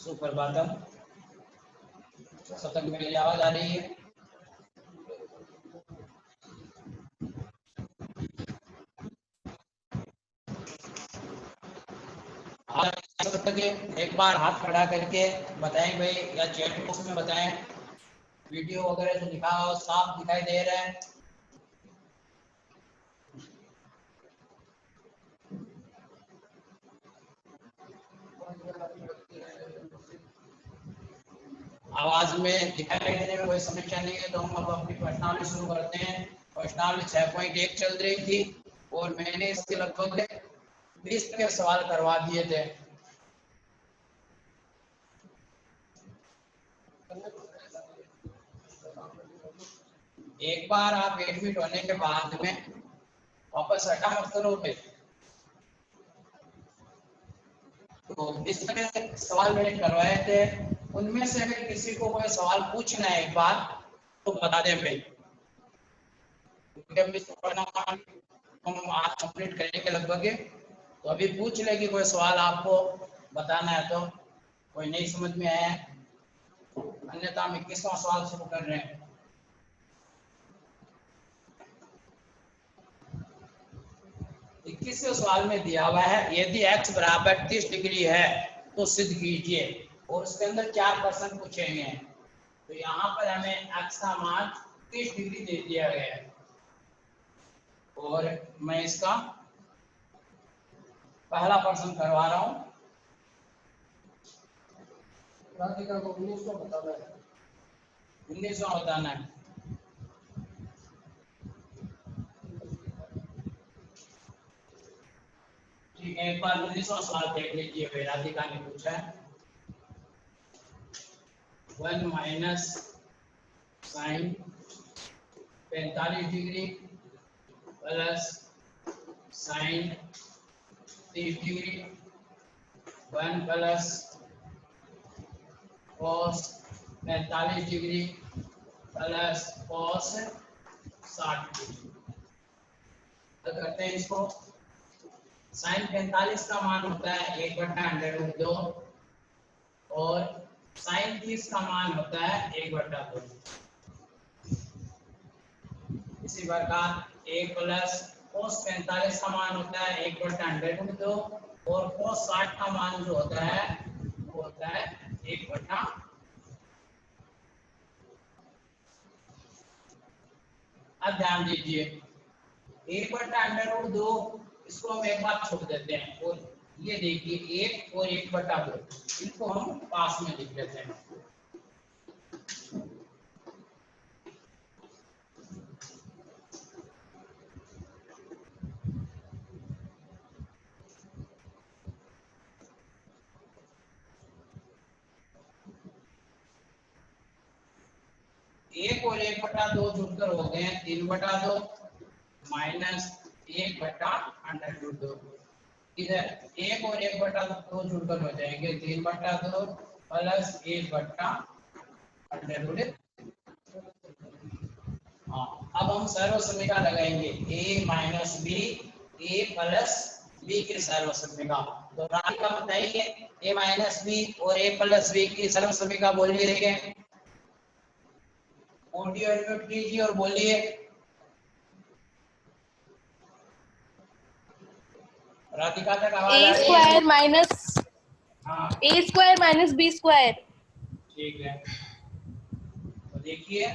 सुप्रभातम। सब तक मेरी आवाज आ रही है? सब तक एक बार हाथ खड़ा करके बताएं भाई, या चैट बॉक्स में बताएं। वीडियो वगैरह जो लिखा हो साफ दिखाई दे रहा है? आवाज में दिखाई देने में कोई समस्या नहीं है तो हम अब अपनी प्रश्नावली शुरू करते हैं। प्रश्नावली 6.1 चल रही थी और मैंने इसके लगभग 20 के सवाल करवा दिए थे। एक बार आप एडमिट होने के बाद में वापस हटा मत करो भाई। तो इस तरह से सवाल मैंने करवाए थे, उनमें से अगर किसी को कोई सवाल पूछना है एक बार तो बता दें भाई। हम आज कंप्लीट करेंगे लगभग, तो अभी पूछ ले कि कोई सवाल आपको बताना है तो कोई नहीं समझ में आया, अन्यथा हम 21वां सवाल शुरू कर रहे हैं। इक्कीसवें सवाल में दिया हुआ है यदि x बराबर 30 डिग्री है तो सिद्ध कीजिए, और उसके अंदर 4 प्रश्न पूछे गए हैं। तो यहाँ पर हमें x का मान 30 डिग्री दे दिया गया है और मैं इसका पहला प्रश्न करवा रहा हूँ। राधिका को 1900 बताना है। 1900 बताना है। ठीक है, एक बार 19वां सवाल देख लीजिए भाई। राधिका ने पूछा है 1 minus sine 45 degree plus sine 30 degree 1 plus cos 45 degree plus cos 60 degree. तो करते हैं इसको। साइन 45 का मान होता है 1/√2 और साइन 30 का मान होता है 1/2। इसी प्रकार 1 प्लस cos 45 का मान होता है 1/√2 और cos 60 का मान जो होता है वो होता है 1/। अब ध्यान दीजिए 1/√2 इसको हम एक बार छोड़ देते हैं और ये देखिए 1 और 1/2 इनको हम पास में लिख देते हैं। एक और 1/2 जुड़कर हो गए 3/2 माइनस 1/√2। इधर 1 और 1/2 जुड़कर हो जाएंगे 3/2 प्लस 1/√2। हाँ, अब हम सर्वसमीका लगाएंगे a minus B A plus B की सर्वसमीका। तो राधिका बताइए a माइनस बी और a प्लस बी की सर्वसमीका बोलिए। देखें, ऑडियो म्यूट कीजिए और बोलिए। राधिका तक आवाज आ रही है? a square minus b square. ठीक है, तो देखिए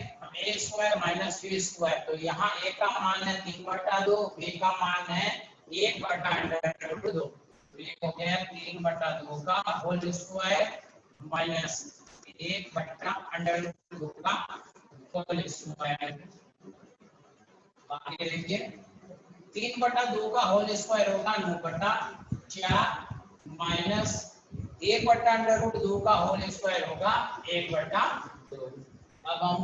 a square minus B square, तो यहाँ a का मान है 3/2, b का मान है 1/√2। तो ये हो गया 3/2 का होल स्क्वायर माइनस 1/√2 का होल स्क्वायर। आगे देखिए 3/2 का होल स्क्वायर होगा 9/4 माइनस 1/√2 का होल स्क्वायर होगा 1/2। अब हम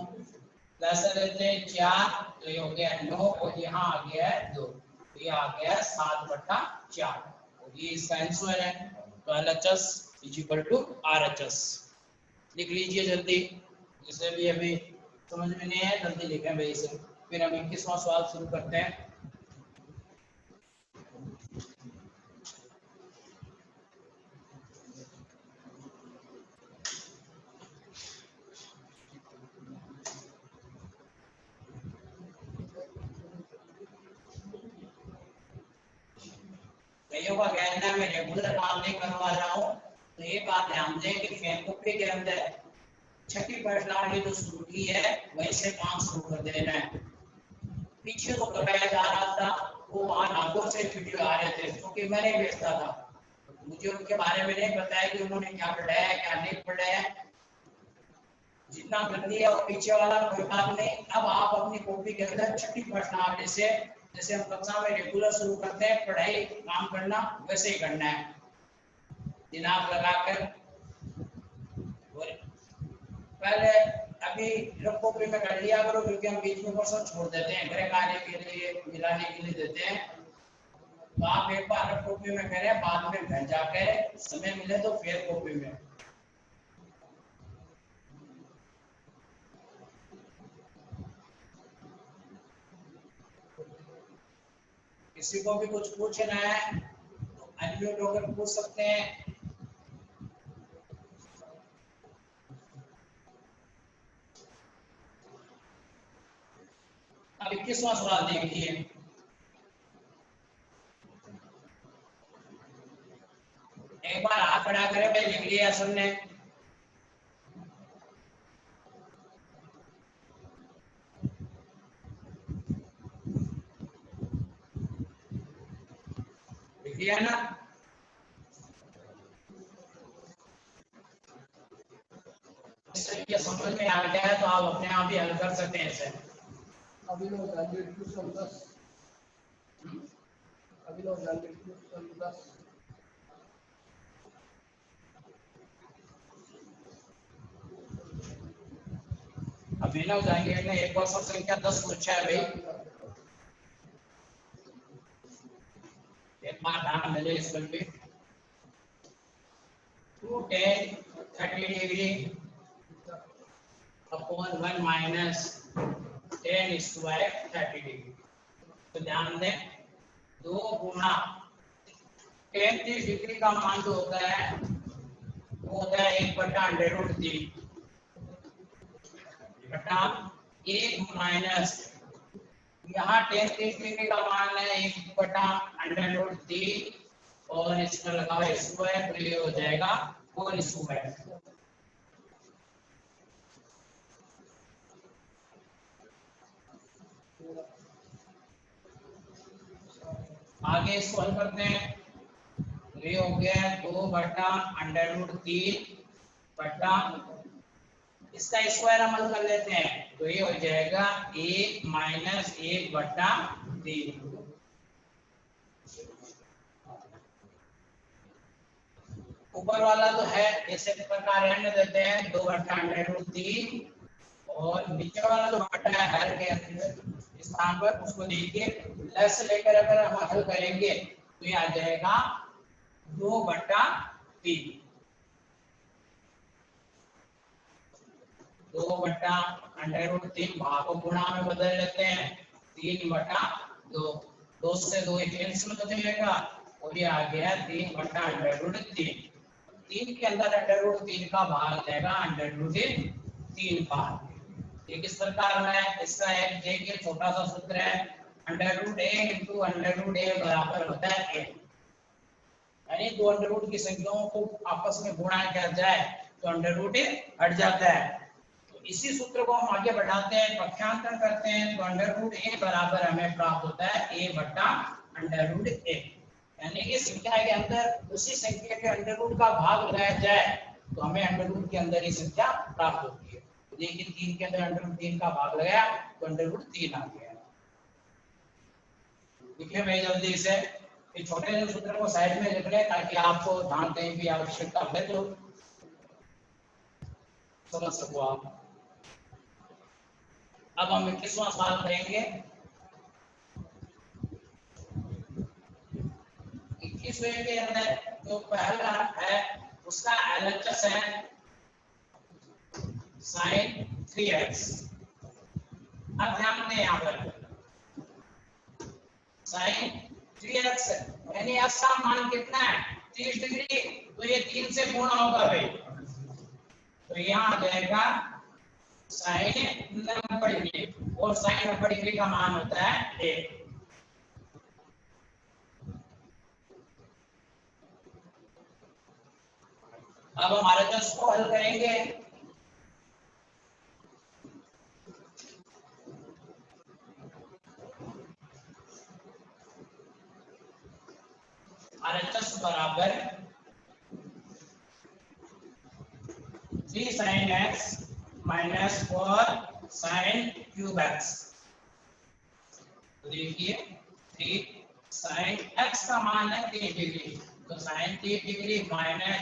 प्लस लेते हैं 4, तो ये हो गया 9 और यहाँ आ गया है 2, तो ये आ गया 7/4 और ये इसका आंसर है। तो LHS = RHS लिख लीजिए जल्दी, जिसे भी अभी समझ में नहीं है जल्दी लिखें भाई इसे। फिर हम 21वां सवाल शुरू करते हैं। भाइयों का कहना है मैं रेगुलर काम नहीं करवा रहा हूँ, तो ये बात ध्यान दें कि फेनकुपी के अंदर छठी पर्सनालिटी जो शुरू की है वहीं से काम शुरू कर देना है। पीछे तो लगाया जा रहा था वो वहां नागौर से वीडियो आ रहे थे क्योंकि मैंने भेजता था, मुझे उनके बारे में नहीं पता है कि उन्होंने क्या पढ़ाया है क्या नहीं पढ़ाया है। जितना कर दिया और पीछे वाला कोई बात नहीं। अब आप अपनी कॉपी के अंदर छठी पर्सनालिटी से जैसे हम कक्षा में रेगुलर शुरू करते हैं पढ़ाई काम करना वैसे ही करना है, दिनांक लगाकर। पहले अभी रफ कॉपी में कर लिया करो क्योंकि हम बीच में क्वेश्चन छोड़ देते हैं, गृह कार्य के लिए मिलाने के लिए देते हैं। तो आप एक बार रफ कॉपी में करें, बाद में घर जाकर समय मिले तो फिर कॉपी में। किसी को भी कुछ पूछना है तो अनम्यूट होकर पूछ सकते हैं। अब 21वां सवाल देखिए। एक बार हाथ खड़ा करें, भाई लिख लिया सबने? लिख लिया ना? ये समझ में आ गया है तो आप अपने आप ही हल कर सकते हैं इसे। अभिनव जांगीर क्वेश्चन 10 अभिनव जांगीर क्वेश्चन 10 अभिनव जांगीर ने एक क्वेश्चन संख्या 10 पूछा है भाई। एक बार ध्यान दीजिए इस पर भी। 2 tan 30 degree upon 1 minus tan square 30 degree. तो ध्यान दें 2 गुना tan 30 डिग्री का मान जो होता है वो होता है 1/√3 बटा 1 माइनस यहाँ tan 30 डिग्री का मान है 1/√3 और इसका लगाओ स्क्वायर तो ये हो जाएगा 4 स्क्वायर। आगे इसको हल करते हैं। ये हो गया 2/√3 बटा इसका स्क्वायर हम हल कर लेते हैं तो ये हो जाएगा 1 माइनस 1/3। ऊपर वाला तो है इसे प्रकार रहने देते हैं 2/√3 और नीचे वाला जो बटा है हर के अंदर स्थान पर उसको देखिए प्लस लेकर अगर हम हल करेंगे तो ये आ जाएगा 2/3। 2/√3 भाग को गुणा में बदल लेते हैं 3/2। 2 से 2 कैंसिल हो जाएगा और ये आ गया 3/√3। 3 के अंदर √3 का भाग आ जाएगा √3 भाग। ये किस प्रकार में है? इसका एक देखिए छोटा सा सूत्र है √a × √a बराबर होता है a। यानी दो अंडर की संख्याओं को आपस में गुणा किया जाए तो √a हट जाता है। तो इसी सूत्र को हम आगे बढ़ाते हैं, पक्षांतर करते हैं तो √a बराबर हमें प्राप्त होता है a/√a। यानी कि संख्या के अंदर उसी संख्या के अंडर का भाग लगाया जाए तो हमें अंडर के अंदर ही संख्या प्राप्त होती है। देखिए 3 के अंदर √3 का भाग लगाया तो √3 आ गया। लिखिए भाई जल्दी से ये छोटे से सूत्र को साइड में लिख लें ताकि आपको ध्यान देने की आवश्यकता है तो समझ सको आप। अब हम 21वां सवाल करेंगे। 21वें के अंदर जो पहला है उसका LHS है sin 3x। अब ध्यान दें यहाँ पर sin 3x यानी x का मान कितना है 30 डिग्री तो ये 3 से गुणा होगा भाई तो यहाँ आ जाएगा sin 90 डिग्री और sin 90 डिग्री का मान होता है 1। अब हम RHS को हल करेंगे। RHS बराबर 3 sin x minus 4 sin cube x। तो देखिए 3 sin x का मान है 3 डिग्री, तो sin 3 degree minus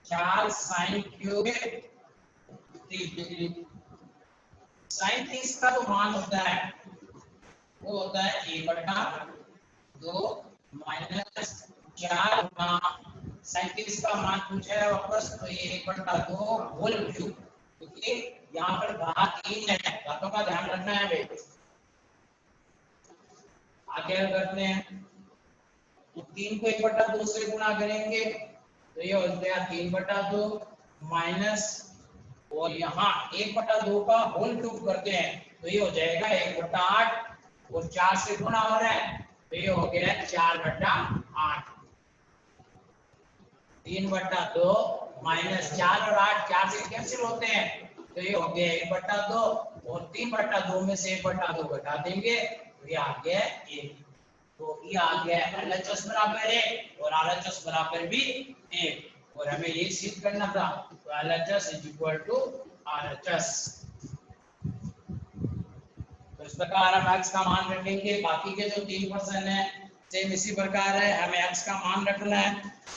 4 sin cube 3 degree. sin 30 का जो मान होता है वो होता है 1/2 माइनस 4 गुना sin 30 का मान पूछा है वापस, तो ये 1/2 होल क्यूब, क्योंकि यहाँ पर घात 3 है, घातों का ध्यान रखना है भाई। आगे करते हैं, तो 3 को 1/2 से गुणा करेंगे तो ये हो गया 3/2 माइनस, और यहाँ 1/2 का होल क्यूब करते हैं तो ये हो जाएगा 1/8, और 4 से गुणा हो रहा है तो ये हो गया 4/8। 3/2 माइनस 4 और 8 4 से कैंसिल होते हैं तो ये हो गया 1/2, और 3/2 में से 1/2 घटा देंगे तो ये आ गया 1। तो ये आ गया LHS बराबर 1 और RHS बराबर भी 1, और हमें ये सिद्ध करना था, तो LHS RHS। तो इस प्रकार हम x का मान रखेंगे, बाकी के जो 3 क्वेश्चन है सेम इसी प्रकार है, हमें x का मान रखना है,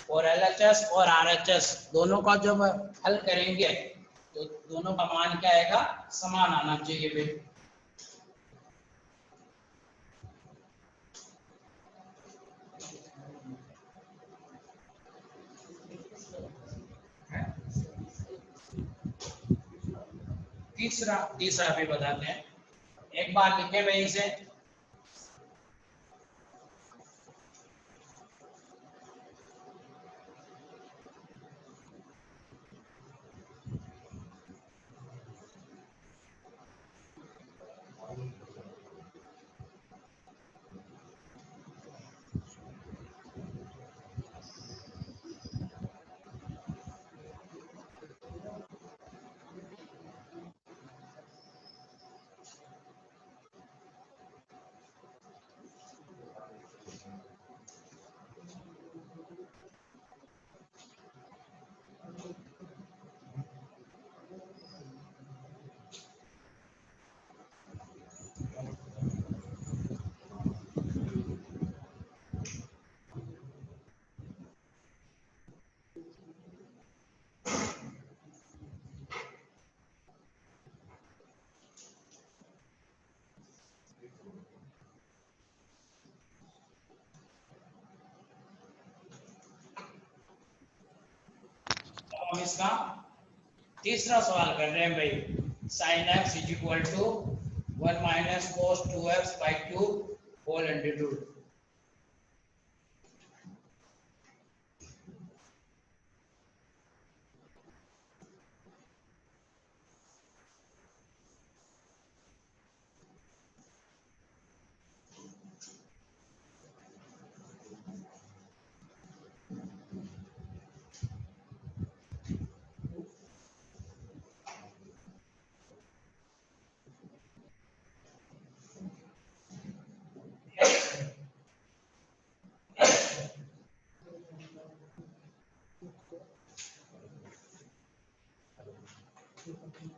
और LHS और RHS दोनों का जब हल करेंगे तो दोनों का मान क्या आएगा, समान आना चाहिए भाई। तीसरा भी बताते हैं, एक बार लिखे मैं इसे। हम इसका तीसरा सवाल कर रहे हैं भाई, sin x is equal to 1 minus cos 2x by 2 whole attitude.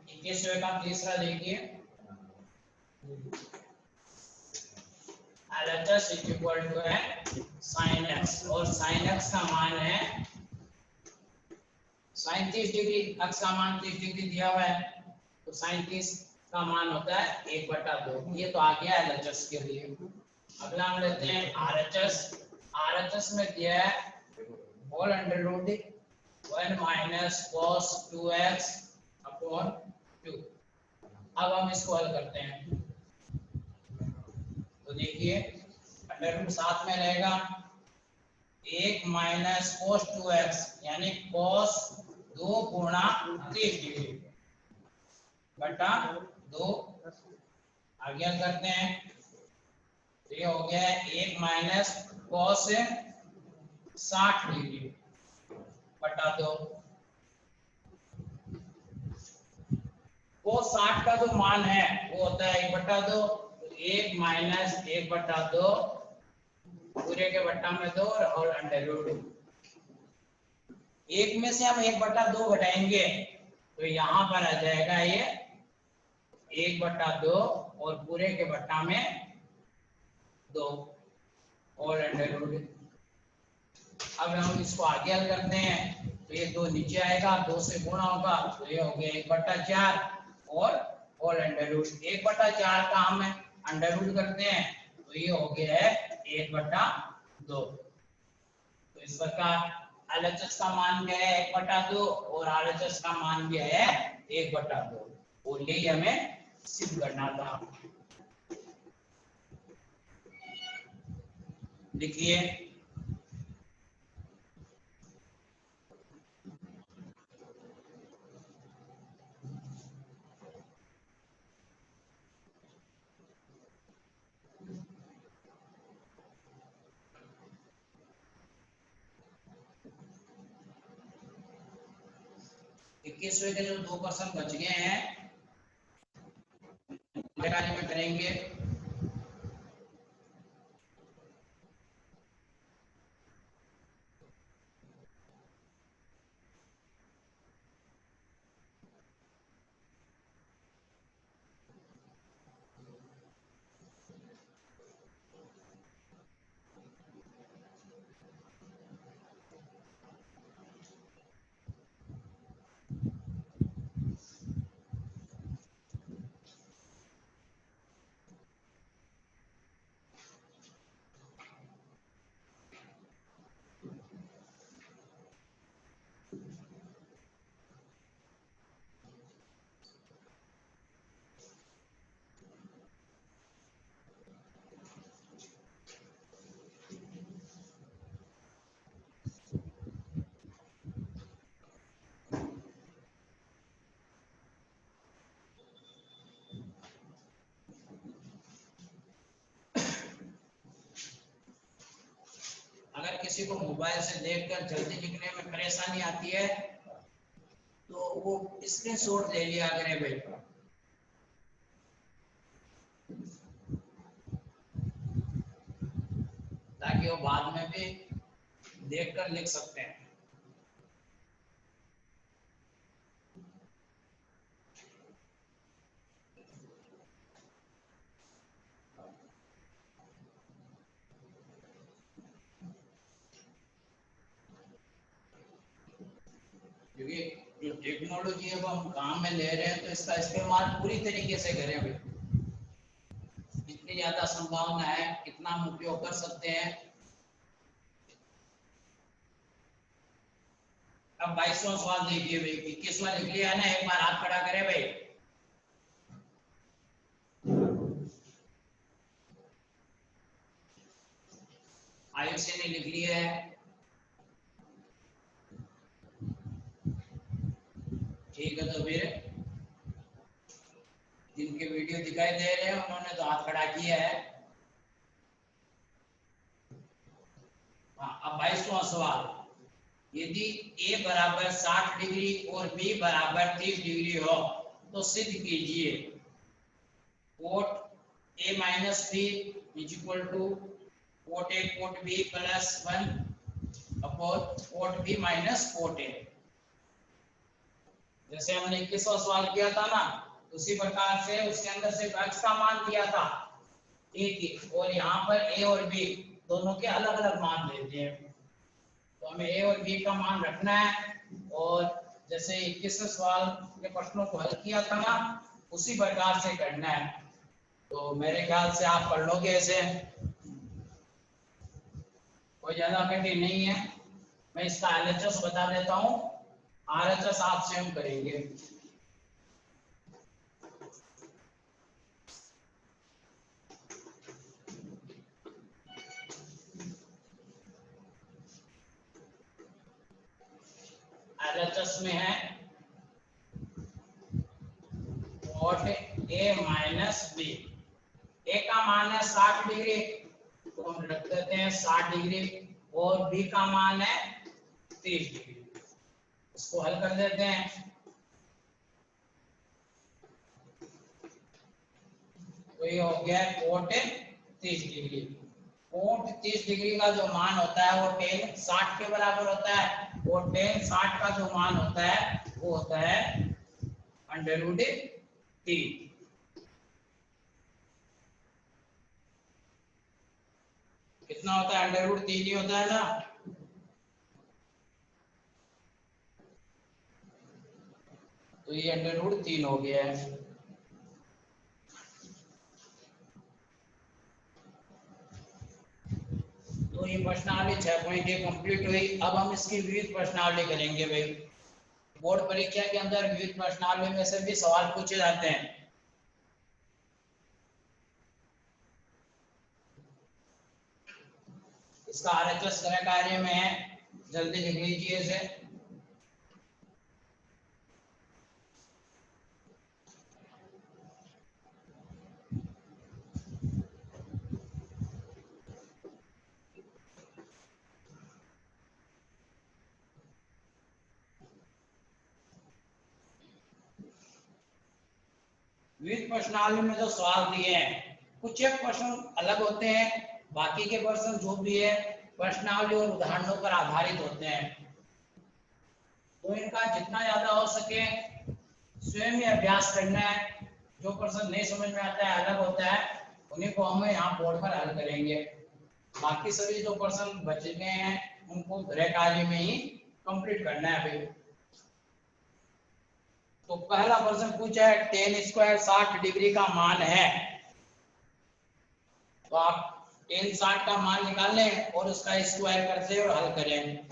इक्कीसवें का तीसरा देखिए, LHS इज इक्वल टू है sin x, और sin x का मान है sin 30 डिग्री, x का मान 30 डिग्री दिया हुआ है, तो sin 30 का मान होता है 1/2। ये तो आ गया LHS के लिए। अगला हम लेते हैं RHS। RHS में दिया है whole under root 1 minus cos 2x upon 2। अब हम इसको हल करते हैं, तो देखिए अंडर रूट साथ में रहेगा, 1 माइनस cos 2x यानी cos 2 गुणा 30 डिग्री बटा 2। आगे करते हैं, तो ये हो गया 1 माइनस cos 60 डिग्री बटा 2। वो 60 का जो मान है वो होता है 1/2, 1 माइनस 1/2 पूरे के बट्टा में 2 और अंडर रूट। एक में से हम 1/2 घटाएंगे तो यहाँ पर आ जाएगा ये 1/2 और पूरे के बट्टा में 2 और अंडर रूट। अब हम इसको आगे हल करते हैं तो ये 2 नीचे आएगा, 2 से गुणा होगा तो ये हो गया 1/4 और अंडर रूट। 1/4 का हम अंडर रूट करते हैं तो ये हो गया है 1/2। तो इस प्रकार LHS का मान क्या है 1/2 और RHS का मान क्या है 1/2 और यही हमें सिद्ध करना था। लिखिए इक्कीसवें के जो 2 क्वेश्चन बच गए हैं में करेंगे। अगर किसी को मोबाइल से देखकर जल्दी लिखने में परेशानी आती है तो वो स्क्रीनशॉट ले लिया करें भाई, ताकि वो बाद में भी देखकर लिख सकते हैं। क्योंकि जो टेक्नोलॉजी है वो हम काम में ले रहे हैं तो इसका इस्तेमाल पूरी तरीके से करें भाई। जितनी ज्यादा संभावना है कितना हम उपयोग कर सकते हैं। अब 22वां सवाल देखिए भाई, 21वां लिख लिया है ना, एक बार हाथ खड़ा करें भाई। आयुषी ने लिख लिया है, ठीक है। तो फिर जिनके वीडियो दिखाई दे रहे हैं उन्होंने तो हाथ खड़ा किया है। हाँ, अब 22वां सवाल, यदि a बराबर 60 डिग्री और b बराबर 30 डिग्री हो तो सिद्ध कीजिए cot a minus b is equal to cot a cot b plus 1 upon cot b minus cot a। जैसे हमने 21वां सवाल किया था ना, उसी प्रकार से उसके अंदर से x का मान दिया था एक ही, और यहाँ पर a और b दोनों के अलग अलग मान लेते हैं। तो हमें a और b का मान रखना है और जैसे 21वें सवाल के प्रश्नों को हल किया था ना, उसी प्रकार से करना है। तो मेरे ख्याल से आप कर लोगे ऐसे, कोई ज्यादा कठिन नहीं है। मैं इसका LHS बता देता हूँ, RHS आप स्वयं करेंगे। LHS में है cot a minus b। a का मान है 60 डिग्री तो हम रख देते हैं 60 डिग्री, और b का मान है 30 डिग्री। इसको हल कर देते हैं। तो ये हो गया कोट 30 डिग्री। कोट 30 डिग्री का जो मान होता है वो टेन 60 के बराबर होता है, और टेन 60 का जो मान होता है वो होता है √3। कितना होता है? √3 ही होता है ना। तो ये √3 हो गया है। तो ये प्रश्नावली 6.1 कंप्लीट हुई। अब हम इसकी विविध प्रश्नावली करेंगे भाई। बोर्ड परीक्षा के अंदर विविध प्रश्नावली में से भी सवाल पूछे जाते हैं। इसका RHS तरह कार्य में है, जल्दी लिख लीजिए इसे। विविध प्रश्नावली में जो सवाल दिए हैं, कुछ एक प्रश्न अलग होते हैं, बाकी के प्रश्न जो भी है प्रश्नावली और उदाहरणों पर आधारित होते हैं। तो इनका जितना ज्यादा हो सके स्वयं ही अभ्यास करना है। जो प्रश्न नहीं समझ में आता है, अलग होता है, उन्हीं को हम यहाँ बोर्ड पर हल करेंगे। बाकी सभी जो प्रश्न बचे गए हैं उनको गृह कार्य में ही कंप्लीट करना है भाई। तो पहला प्रश्न पूछा है टेन स्क्वायर 60 डिग्री का मान है। तो आप टेन 60 का मान निकाल लें और उसका स्क्वायर करते और हल करें।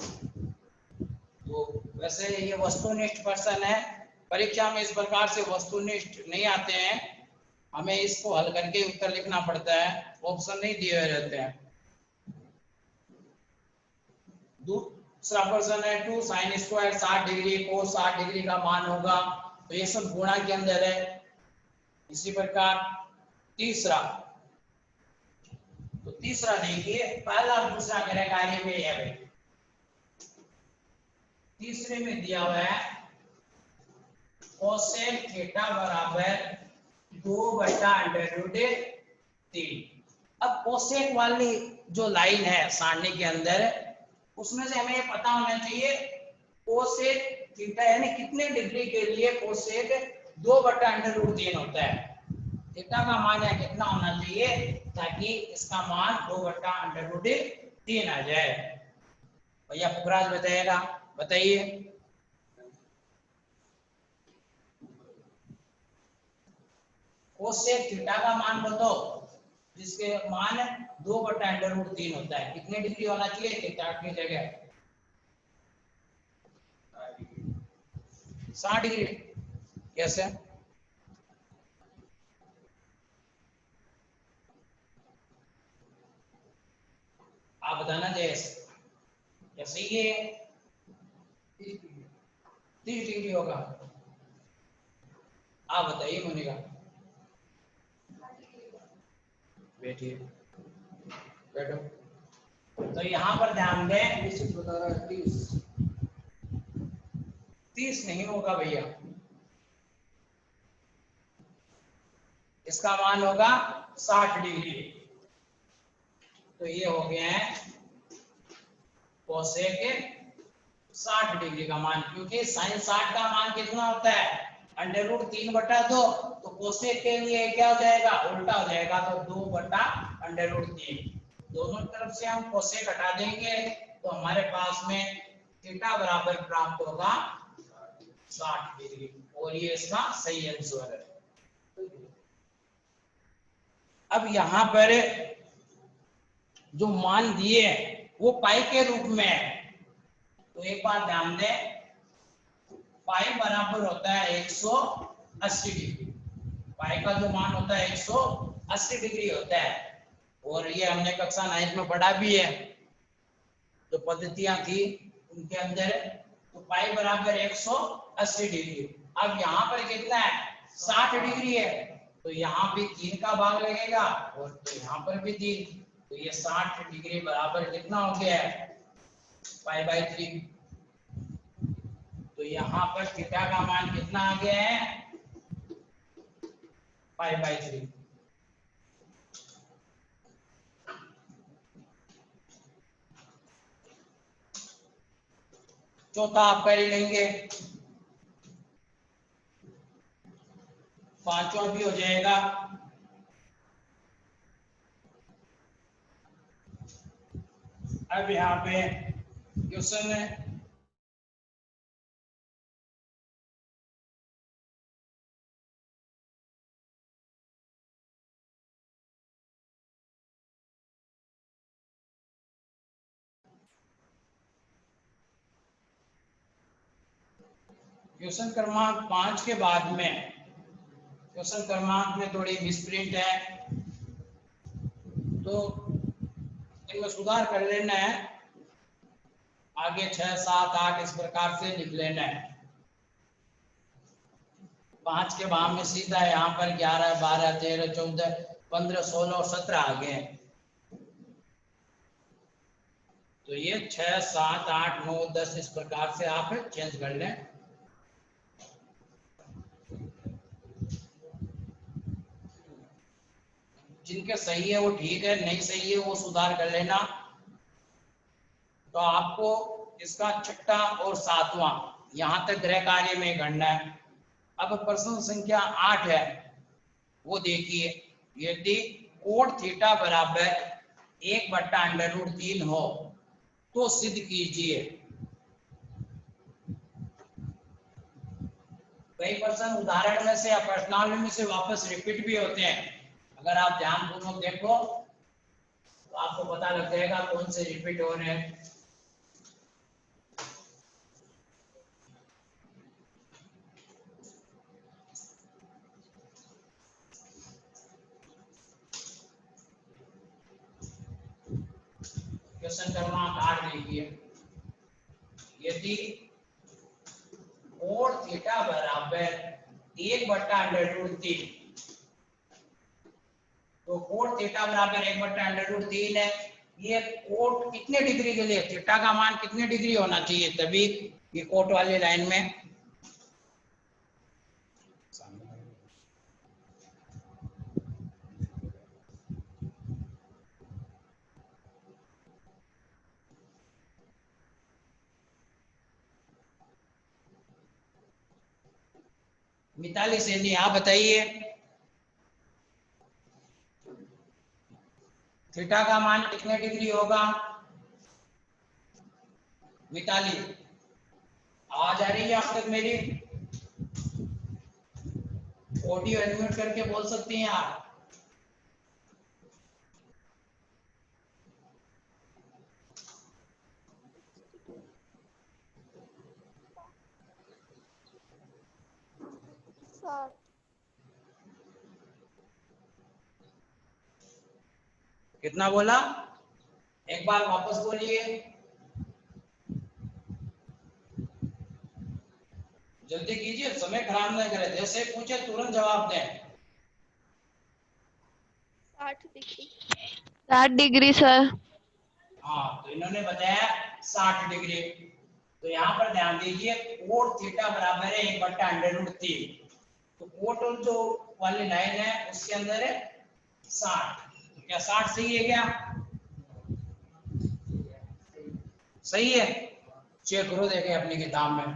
तो वैसे ये वस्तुनिष्ठ प्रश्न है, परीक्षा में इस प्रकार से वस्तुनिष्ठ नहीं आते हैं, हमें इसको हल करके उत्तर लिखना पड़ता है, ऑप्शन नहीं दिए हुए रहते हैं। दूसरा प्रश्न है 2 sin स्क्वायर 60 डिग्री को 60 डिग्री का मान होगा। तो ये सब गुणा के अंदर है। इसी प्रकार तीसरा, तो तीसरा देखिए, पहला और दूसरा गृह कार्य में है भाई। तीसरे में दिया हुआ है कोसेक थीटा बराबर 2/√3। अब कोसेक वाली जो लाइन है सारणी के अंदर, उसमें से हमें पता होना चाहिए कोसेक थीटा यानी कितने डिग्री के लिए कोसेक 2/√3 होता है। थीटा का मान है कितना होना चाहिए ताकि इसका मान 2/√3 आ जाए। भैया पुखराज बताइएगा, बताइए। कोसेक थीटा का मान बताओ जिसके मान 2/√3 होता है, कितने डिग्री होना चाहिए थीटा की जगह? 60 डिग्री। कैसे? आप बताना जैसे, कैसे ये 30 डिग्री होगा? आप बताइए मोनिका। बैठिए, बैठो। तो यहाँ पर ध्यान दें, 30 नहीं होगा भैया, इसका मान होगा 60 डिग्री। तो ये हो गया है कोसेक 60 डिग्री का मान, क्योंकि साइन 60 का मान कितना होता है? √3/2। तो कोसेक के लिए क्या हो जाएगा? उल्टा हो जाएगा, तो 2/√3। दोनों तरफ से हम कोसेक हटा देंगे तो हमारे पास में थीटा बराबर प्राप्त होगा 60 डिग्री, और ये इसका सही आंसर है। अब यहाँ पर जो मान दिए वो पाई के रूप में है। तो एक बात ध्यान दें, पाई बराबर होता है 180 डिग्री। पाई का जो मान होता है 180 डिग्री होता है, और ये हमने कक्षा 9 में पढ़ा भी है। जो पद्धतियां थी उनके अंदर, तो पाई बराबर 180 डिग्री। अब यहाँ पर कितना है? 60 डिग्री है, तो यहाँ भी 3 का भाग लगेगा और तो यहाँ पर भी 3। तो ये 60 डिग्री बराबर कितना हो गया है? π/3। तो यहाँ पर थीटा का मान कितना आ गया है? π/3। चौथा आप कर ही लेंगे, पांचवा भी हो जाएगा। अब यहाँ पे क्वेश्चन है, क्वेश्चन क्रमांक 5 के बाद में क्वेश्चन क्रमांक में थोड़ी मिसप्रिंट है, तो इनमें सुधार कर लेना है। आगे 6, 7, 8 इस प्रकार से लिख लेना है। 5 के बाद में सीधा यहाँ पर 11, 12, 13, 14, 15, 16 और 17 आ गए। तो ये 6, 7, 8, 9, 10 इस प्रकार से आप चेंज कर लें। जिनके सही है वो ठीक है, नहीं सही है वो सुधार कर लेना। तो आपको इसका छठा और सातवां यहाँ तक गृह कार्य में गणना है। अब प्रश्न संख्या 8 है, वो देखिए, यदि कोण थीटा बराबर 1/√3 हो तो सिद्ध कीजिए। कई प्रश्न उदाहरण में से या प्रश्नावली में से वापस रिपीट भी होते हैं। अगर आप ध्यानपूर्वक देखो तो आपको पता लग जाएगा कौन से रिपीट हो रहे हैं। क्वेश्चन क्रमांक 8 देखिए, यदि कोण थीटा बराबर 1/√3, तो कोण थीटा बराबर 1/√3 है। ये कोट कितने डिग्री के लिए, थीटा का मान कितने डिग्री होना चाहिए तभी ये कोट वाली लाइन में मिताली सैनी आप बताइए, थीटा का मान कितने डिग्री होगा? मिताली आवाज आ रही है आप तक मेरी? ऑडियो अनम्यूट करके बोल सकती हैं आप। कितना बोला? एक बार वापस बोलिए, जल्दी कीजिए, समय खराब न करें, जैसे पूछे तुरंत जवाब दें। 60 डिग्री सर। हाँ, तो इन्होंने बताया 60 डिग्री। तो यहाँ पर ध्यान दीजिए, कोण थीटा बराबर है 1/√3। तो कोट जो वाली लाइन है उसके अंदर है 60। क्या 60 सही है क्या? सही है, चेक करो देखें अपनी किताब में।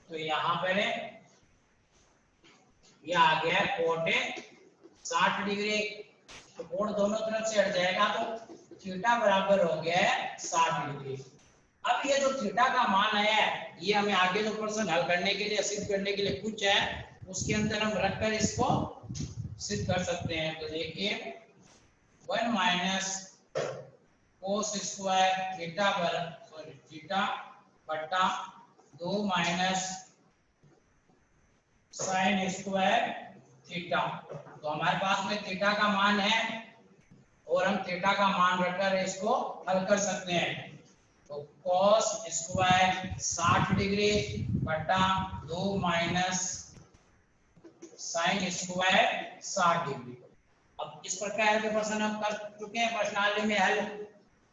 तो यहाँ पर है, यह आ गया कोट है 60 डिग्री। तो कोण दोनों तरफ से हट जाएगा तो थीटा बराबर हो गया है 60 डिग्री। अब ये जो थीटा का मान है ये हमें आगे जो प्रश्न हल करने के लिए, सिद्ध करने के लिए पूछा है, उसके अंदर हम रखकर इसको सिद्ध कर सकते हैं। तो देखिए 1 माइनस कोस स्क्वायर थीटा बराबर थीटा बटा 2 माइनस साइन स्क्वायर थीटा। तो हमारे पास में थीटा का मान है और हम थीटा का मान रखकर इसको हल कर सकते हैं। तो cos स्क्वायर 60 डिग्री बटा 2 माइनस साइन स्क्वायर 60 डिग्री। अब इस प्रकार के प्रश्न हम कर चुके हैं प्रश्नावली में हल,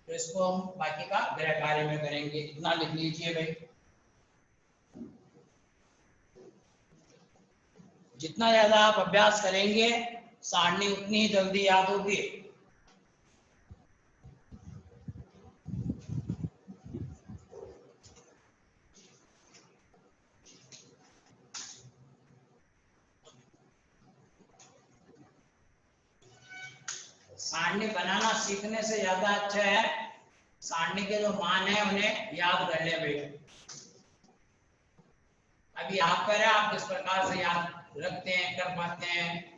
तो इसको हम बाकी का गृह कार्य में करेंगे। इतना लिख लीजिए भाई, जितना ज्यादा आप अभ्यास करेंगे सारणी उतनी ही जल्दी याद होगी। सारणी बनाना सीखने से ज्यादा अच्छा है सारणी के जो मान है उन्हें याद कर ले भाई। अभी याद करें आप किस प्रकार से याद रखते हैं, कर पाते हैं।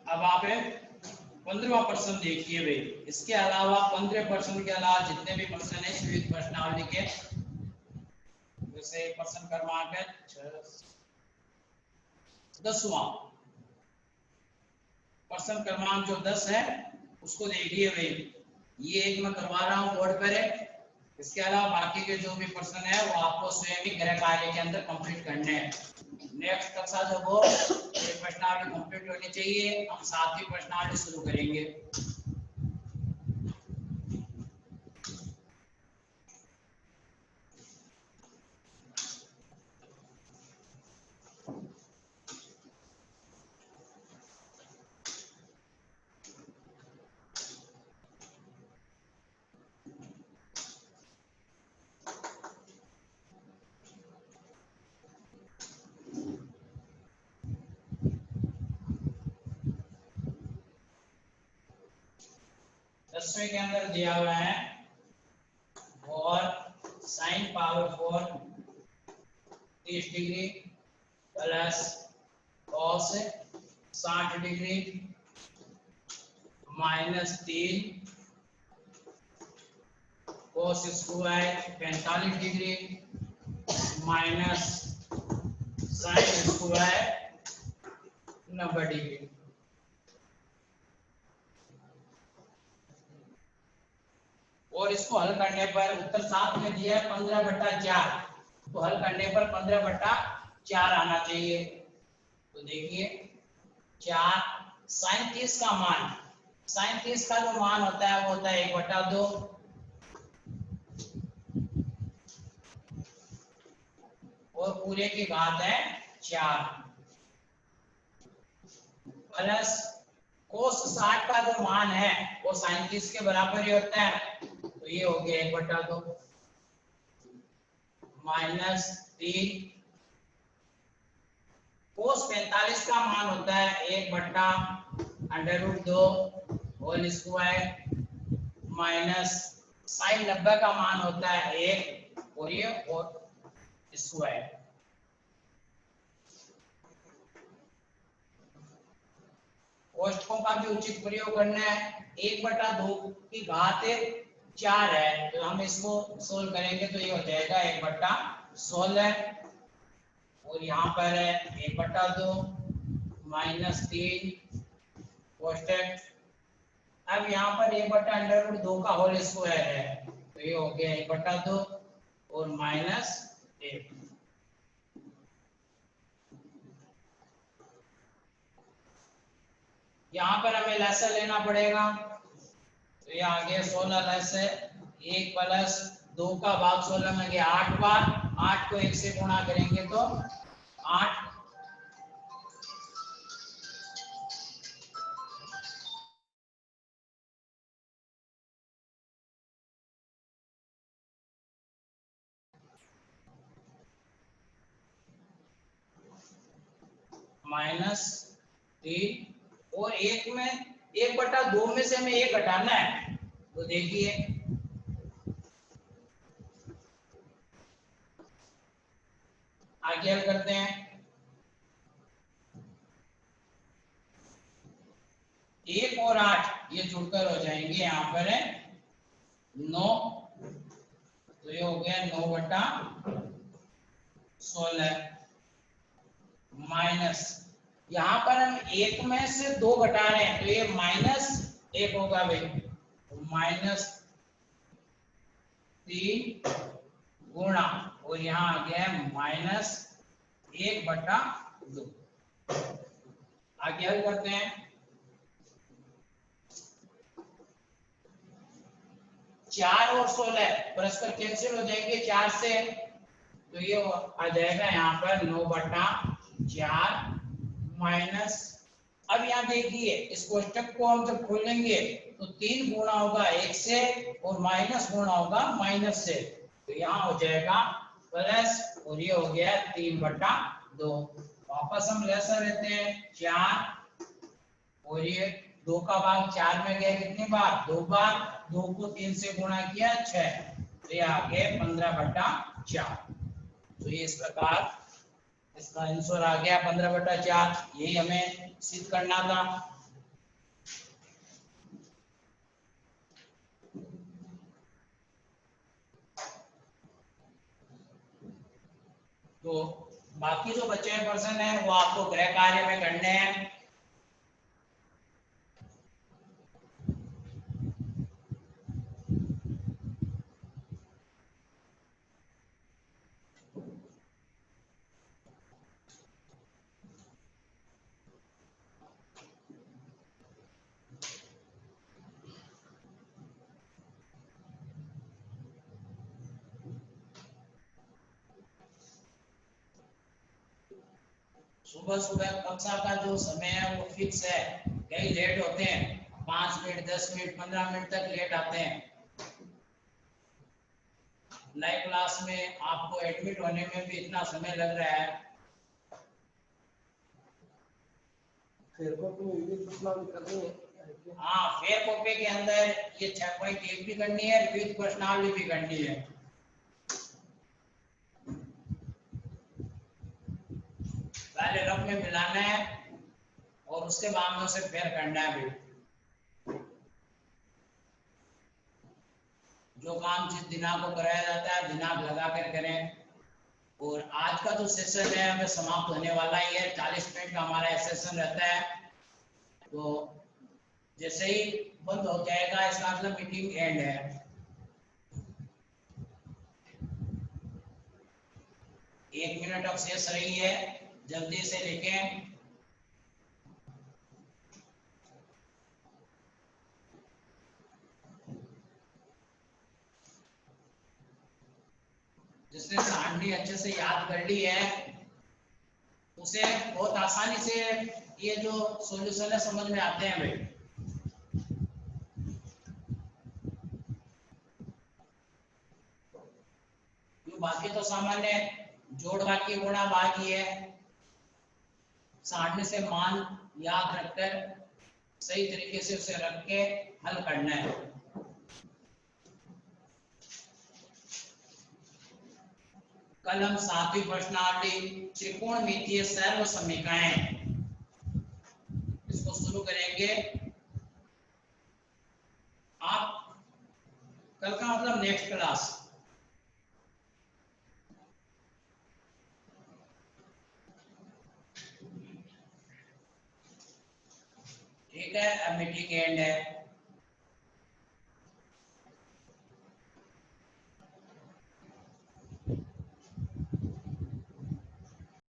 अब आप 15वां प्रश्न देखिए भाई। इसके अलावा 15% के अलावा जितने भी प्रश्न है विविध प्रश्नावली के, जैसे प्रश्न क्रमांक है 10वां प्रश्न क्रमांक जो 10 है उसको देखिए भाई। ये एक मैं करवा रहा हूँ बोर्ड पर है। इसके अलावा बाकी के जो भी प्रश्न है वो आपको स्वयं ही गृह कार्य के अंदर कंप्लीट करने हैं। नेक्स्ट कक्षा जो वो प्रश्नावली कंप्लीट होनी चाहिए, हम 7वीं प्रश्नावली शुरू करेंगे। दसवें के अंदर दिया हुआ है और sine power 4 30 degree plus cos 60 degree minus 3 cos square 45 degree minus sine square 90 degree. और इसको हल करने पर उत्तर 7 में दिया है 15/4, तो हल करने पर 15/4 आना चाहिए। तो देखिए 4 साइन 30 का मान, साइन 30 का जो मान होता है वो होता है 1/2 और पूरे की घात है 4 प्लस कोस 60 का जो मान है वो साइन 30 के बराबर ही होता है, तो ये हो गया 1/2 माइनस 3 कोस 45 का मान होता है 1/√2 होल स्क्वायर माइनस साइन 90 का मान होता है 1 और ये और स्क्वायर। कोष्ठकों का भी उचित प्रयोग करना है। 1/2 की घात 4 है, तो हम इसको सोल्व करेंगे तो ये हो जाएगा 1/16 और यहाँ पर है 1/2 माइनस 3 कोष्ठक। अब यहाँ पर 1/√2 का होल स्क्वायर है, तो ये हो गया 1/2 और माइनस 1। यहाँ पर हमें लैसा लेना पड़ेगा, तो ये आ गया 16 लैस है 1 प्लस 2 का भाग 16 में गया 8 बार, 8 को 1 से गुणा करेंगे तो 8 माइनस 3 और 1 में 1/2 में से हमें 1 घटाना है, तो देखिए आगे हल करते हैं। 1 और 8 ये जुड़कर हो जाएंगे यहाँ पर है 9, तो ये हो गया 9/16 माइनस यहाँ पर हम एक में से दो घटा रहे हैं तो ये माइनस एक होगा भाई, तो माइनस 3 गुणा और यहाँ आ गया है माइनस 1/2। आगे हल करते हैं। 4 और 16 परस्पर कैंसिल हो जाएंगे 4 से, तो ये आ जाएगा यहाँ पर 9/4 माइनस। अब यहाँ देखिए इस कोष्टक को हम जब खोलेंगे तो 3 गुणा होगा 1 से और माइनस गुणा होगा माइनस से, तो यहाँ हो जाएगा प्लस और ये हो गया 3/2। वापस हम लेसा रहते हैं 4 और ये 2 का भाग 4 में गया कितनी बार, 2 बार, 2 को 3 से गुणा किया 6, तो ये आ गया 15/4। तो ये इस प्रकार इसका आंसर आ गया 15/4। यही हमें सिद्ध करना था। तो बाकी जो बचे हुए प्रश्न है वो आपको गृह कार्य में करने हैं। सुबह सुबह कक्षा का जो समय है वो फिक्स है, कई लेट होते हैं, 5 मिनट 10 मिनट 15 मिनट तक लेट आते हैं। नए क्लास में आपको एडमिट होने में भी इतना समय लग रहा है। फिर को तो ये दूसरा भी करनी है। हाँ, फेयर कॉपी के अंदर ये 6.1 भी करनी है, विविध प्रश्नावली भी करनी है। पहले रफ में मिलाना है और उसके बाद में उसे फेयर करना है भी। जो काम जिस दिनांक को कराया जाता है दिनांक लगा कर करें। और आज का जो सेशन है हमें समाप्त होने वाला ही है, 40 मिनट का हमारा सेशन रहता है। तो जैसे ही बंद हो जाएगा इसका मतलब मीटिंग एंड है। 1 मिनट अब शेष रही है, जल्दी से लिखें। जिसने सारणी अच्छे से याद कर ली है उसे बहुत आसानी से ये जो सॉल्यूशन है समझ में आते हैं भाई। बाकी तो सामान्य जोड़ बाकी गुणा बाकी है, सारणी से मान याद रखकर सही तरीके से उसे रख के हल करना है। कल हम 7वीं प्रश्नावली त्रिकोणमितीय सर्व समीकरण इसको शुरू करेंगे। आप कल का मतलब नेक्स्ट क्लास। ठीक है, अब मीटिंग एंड है।